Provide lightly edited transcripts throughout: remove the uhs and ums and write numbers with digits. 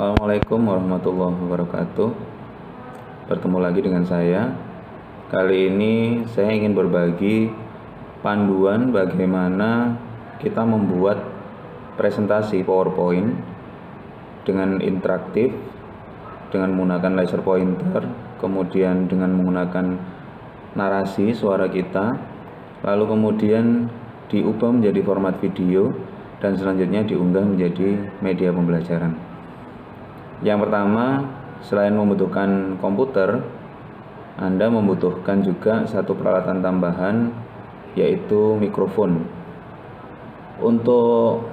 Assalamualaikum warahmatullahi wabarakatuh. Bertemu lagi dengan saya. Kali ini saya ingin berbagi panduan bagaimana kita membuat presentasi PowerPoint dengan interaktif, dengan menggunakan laser pointer, kemudian dengan menggunakan narasi suara kita, lalu kemudian diubah menjadi format video dan selanjutnya diunggah menjadi media pembelajaran. Yang pertama, selain membutuhkan komputer, Anda membutuhkan juga satu peralatan tambahan, yaitu mikrofon. Untuk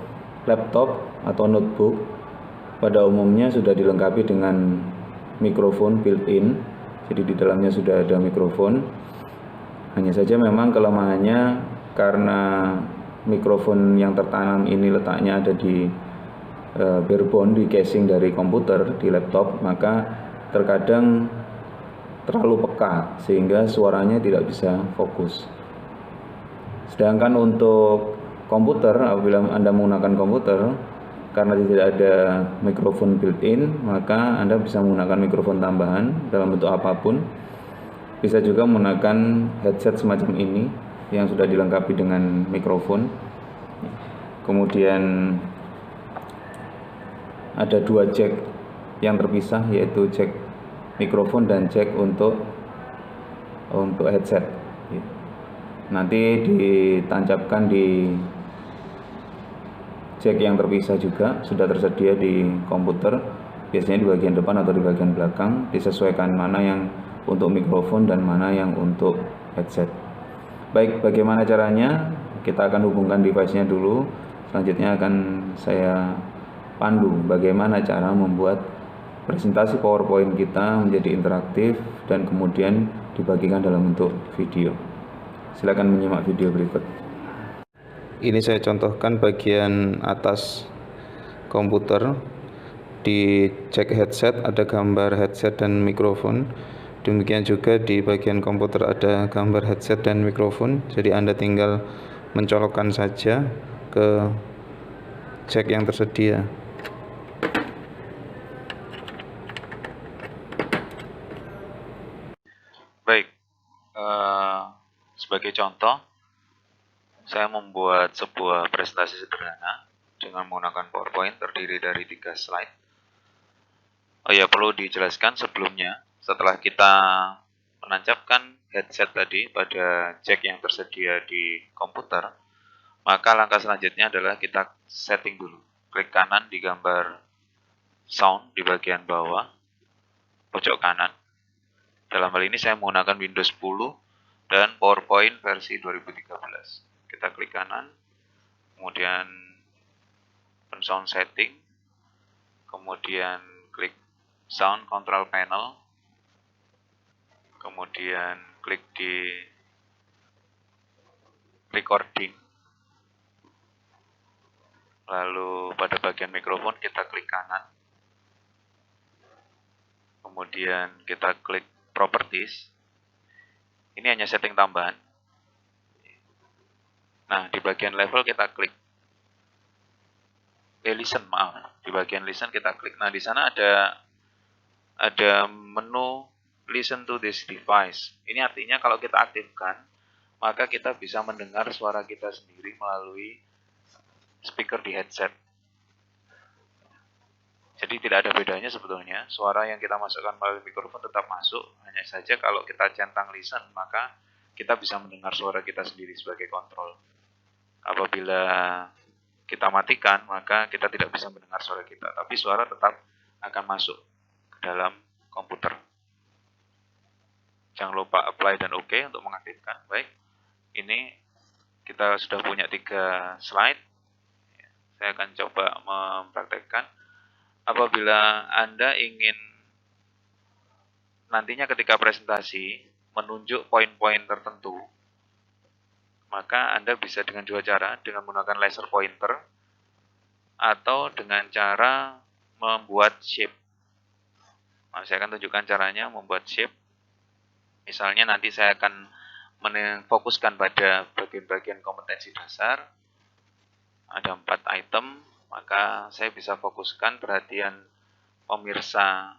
laptop atau notebook, pada umumnya sudah dilengkapi dengan mikrofon built-in, jadi di dalamnya sudah ada mikrofon. Hanya saja memang kelemahannya karena mikrofon yang tertanam ini letaknya ada di barebone, di casing dari komputer, di laptop, maka terkadang terlalu peka sehingga suaranya tidak bisa fokus. Sedangkan untuk komputer, apabila Anda menggunakan komputer, karena tidak ada mikrofon built-in, maka Anda bisa menggunakan mikrofon tambahan dalam bentuk apapun. Bisa juga menggunakan headset semacam ini yang sudah dilengkapi dengan mikrofon. Kemudian ada dua jack yang terpisah, yaitu jack mikrofon dan jack untuk headset. Nanti ditancapkan di jack yang terpisah juga sudah tersedia di komputer, biasanya di bagian depan atau di bagian belakang, disesuaikan mana yang untuk mikrofon dan mana yang untuk headset. Baik, bagaimana caranya? Kita akan hubungkan device-nya dulu. Selanjutnya akan saya pandu bagaimana cara membuat presentasi PowerPoint kita menjadi interaktif dan kemudian dibagikan dalam bentuk video. Silakan menyimak video berikut. Ini saya contohkan bagian atas komputer. Di jack headset ada gambar headset dan mikrofon. Demikian juga di bagian komputer ada gambar headset dan mikrofon. Jadi Anda tinggal mencolokkan saja ke jack yang tersedia. Baik, sebagai contoh, saya membuat sebuah presentasi sederhana dengan menggunakan PowerPoint terdiri dari 3 slide. Oh ya, perlu dijelaskan sebelumnya, setelah kita menancapkan headset tadi pada jack yang tersedia di komputer, maka langkah selanjutnya adalah kita setting dulu. Klik kanan di gambar sound di bagian bawah, pojok kanan. Dalam hal ini saya menggunakan Windows 10 dan PowerPoint versi 2013. Kita klik kanan, kemudian open sound setting, kemudian klik sound control panel, kemudian klik di recording, lalu pada bagian mikrofon kita klik kanan, kemudian kita klik properties. Ini hanya setting tambahan. Nah, di bagian level kita klik listen, di bagian listen kita klik. Nah, di sana ada menu listen to this device. Ini artinya kalau kita aktifkan, maka kita bisa mendengar suara kita sendiri melalui speaker di headset. Jadi tidak ada bedanya sebetulnya, suara yang kita masukkan melalui mikrofon tetap masuk, hanya saja kalau kita centang listen, maka kita bisa mendengar suara kita sendiri sebagai kontrol. Apabila kita matikan, maka kita tidak bisa mendengar suara kita, tapi suara tetap akan masuk ke dalam komputer. Jangan lupa apply dan OK untuk mengaktifkan. Baik, ini kita sudah punya 3 slide. Saya akan coba mempraktekkan. Apabila Anda ingin nantinya ketika presentasi menunjuk poin-poin tertentu, maka Anda bisa dengan 2 cara, dengan menggunakan laser pointer atau dengan cara membuat shape. Nah, saya akan tunjukkan caranya membuat shape. Misalnya nanti saya akan memfokuskan pada bagian-bagian kompetensi dasar. Ada 4 item, maka saya bisa fokuskan perhatian pemirsa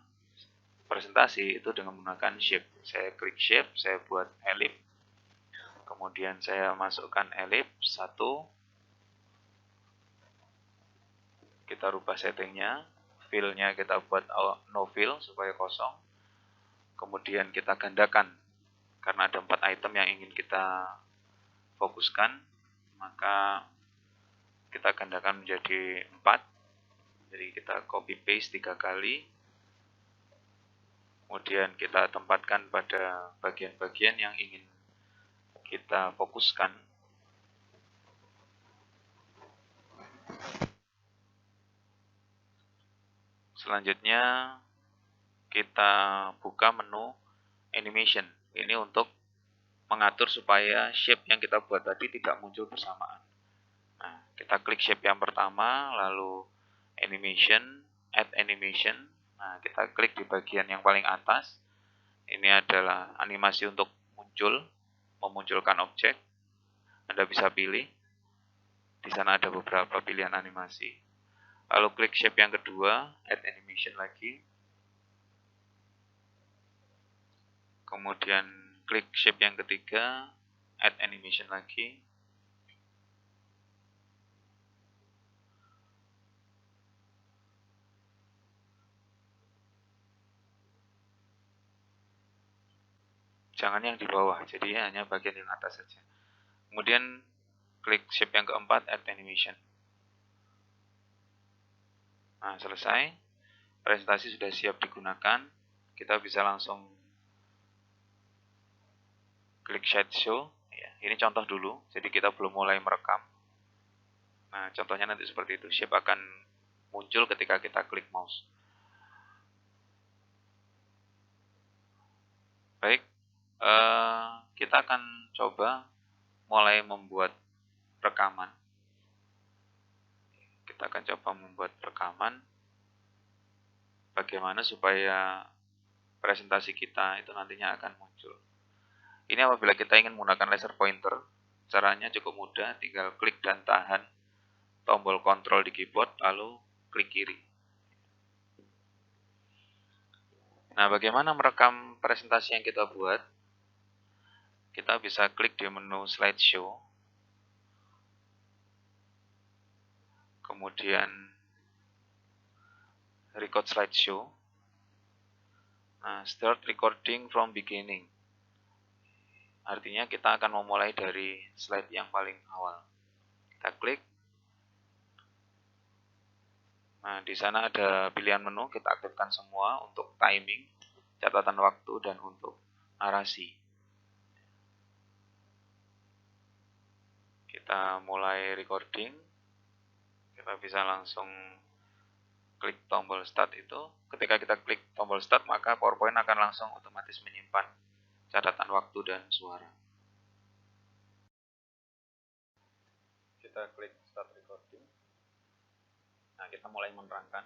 presentasi itu dengan menggunakan shape. Saya klik shape, saya buat ellipse. Kemudian saya masukkan ellipse 1. Kita rubah settingnya. Fill-nya kita buat no fill supaya kosong. Kemudian kita gandakan. Karena ada 4 item yang ingin kita fokuskan, maka kita gandakan menjadi 4. Jadi kita copy paste 3 kali. Kemudian kita tempatkan pada bagian-bagian yang ingin kita fokuskan. Selanjutnya kita buka menu animation. Ini untuk mengatur supaya shape yang kita buat tadi tidak muncul bersamaan. Nah, kita klik shape yang pertama, lalu animation, add animation. Nah, kita klik di bagian yang paling atas. Ini adalah animasi untuk memunculkan objek. Anda bisa pilih. Di sana ada beberapa pilihan animasi. Lalu klik shape yang kedua, add animation lagi. Kemudian klik shape yang ketiga, add animation lagi. Jangan yang di bawah, jadi hanya bagian yang atas saja. Kemudian klik shape yang keempat, add animation. Nah, selesai. Presentasi sudah siap digunakan. Kita bisa langsung klik slideshow. Ya, ini contoh dulu, jadi kita belum mulai merekam. Nah, contohnya nanti seperti itu. Shape akan muncul ketika kita klik mouse. Baik, kita akan coba mulai membuat rekaman. Kita akan coba membuat rekaman. Bagaimana supaya presentasi kita itu nantinya akan muncul. Ini apabila kita ingin menggunakan laser pointer, caranya cukup mudah, tinggal klik dan tahan tombol kontrol di keyboard, lalu klik kiri. Nah, bagaimana merekam presentasi yang kita buat? Kita bisa klik di menu slideshow, kemudian record slideshow. Nah, start recording from beginning. Artinya kita akan memulai dari slide yang paling awal. Kita klik. Nah, di sana ada pilihan menu, kita aktifkan semua untuk timing, catatan waktu, dan untuk narasi. Kita mulai recording. Kita bisa langsung klik tombol start itu. Ketika kita klik tombol start, maka PowerPoint akan langsung otomatis menyimpan catatan waktu dan suara. Kita klik start recording. Nah, kita mulai menerangkan.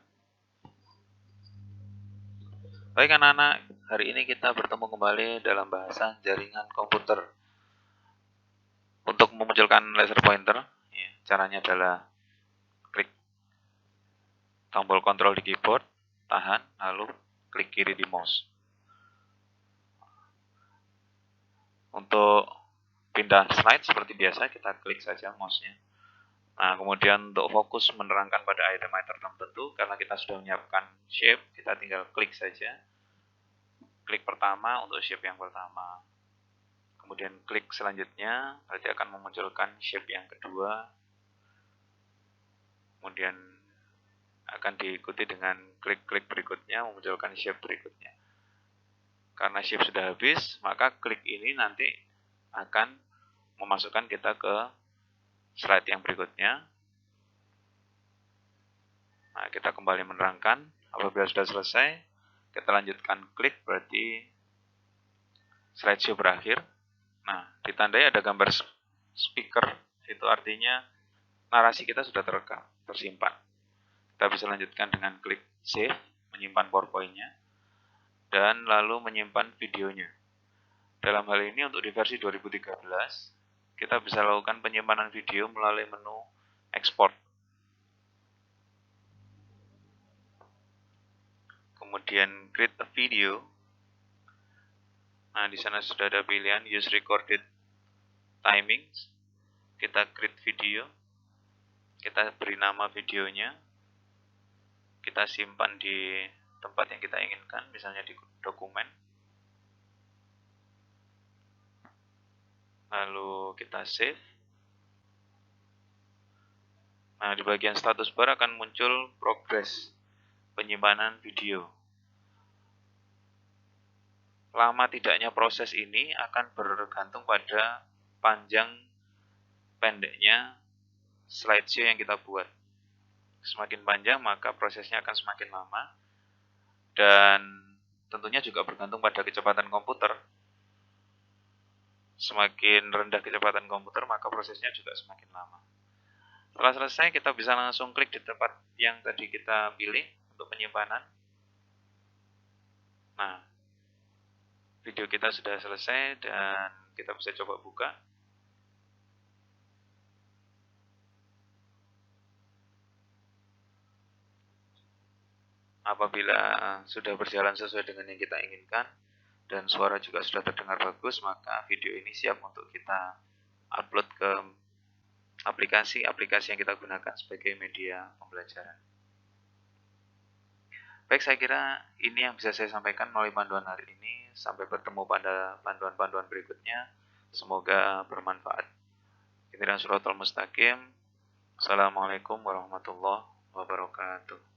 Baik anak-anak, hari ini kita bertemu kembali dalam bahasan jaringan komputer. Untuk memunculkan laser pointer, ya, caranya adalah klik tombol kontrol di keyboard, tahan, lalu klik kiri di mouse. Untuk pindah slide seperti biasa, kita klik saja mouse-nya. Nah, kemudian untuk fokus menerangkan pada item-item tertentu, karena kita sudah menyiapkan shape, kita tinggal klik saja. Klik pertama untuk shape yang pertama. Kemudian klik selanjutnya, berarti akan memunculkan shape yang kedua. Kemudian akan diikuti dengan klik-klik berikutnya, memunculkan shape berikutnya. Karena shape sudah habis, maka klik ini nanti akan memasukkan kita ke slide yang berikutnya. Nah, kita kembali menerangkan. Apabila sudah selesai, kita lanjutkan klik, berarti slideshow berakhir. Nah, ditandai ada gambar speaker, itu artinya narasi kita sudah terekam, tersimpan. Kita bisa lanjutkan dengan klik save, menyimpan PowerPoint-nya, dan lalu menyimpan videonya. Dalam hal ini untuk di versi 2013, kita bisa lakukan penyimpanan video melalui menu export. kemudian create a video. Nah, di sana sudah ada pilihan use recorded timing. Kita create video, kita beri nama videonya, kita simpan di tempat yang kita inginkan, misalnya di dokumen. Lalu kita save. Nah, di bagian status bar akan muncul progress penyimpanan video. Lama tidaknya proses ini akan bergantung pada panjang pendeknya slideshow yang kita buat. Semakin panjang maka prosesnya akan semakin lama, dan tentunya juga bergantung pada kecepatan komputer. Semakin rendah kecepatan komputer maka prosesnya juga semakin lama. Setelah selesai kita bisa langsung klik di tempat yang tadi kita pilih untuk penyimpanan. Nah, video kita sudah selesai dan kita bisa coba buka. Apabila sudah berjalan sesuai dengan yang kita inginkan dan suara juga sudah terdengar bagus, maka video ini siap untuk kita upload ke aplikasi-aplikasi yang kita gunakan sebagai media pembelajaran. Baik, saya kira ini yang bisa saya sampaikan melalui panduan hari ini. Sampai bertemu pada panduan-panduan berikutnya. Semoga bermanfaat. Ihdinas shiratal mustaqim. Assalamualaikum warahmatullahi wabarakatuh.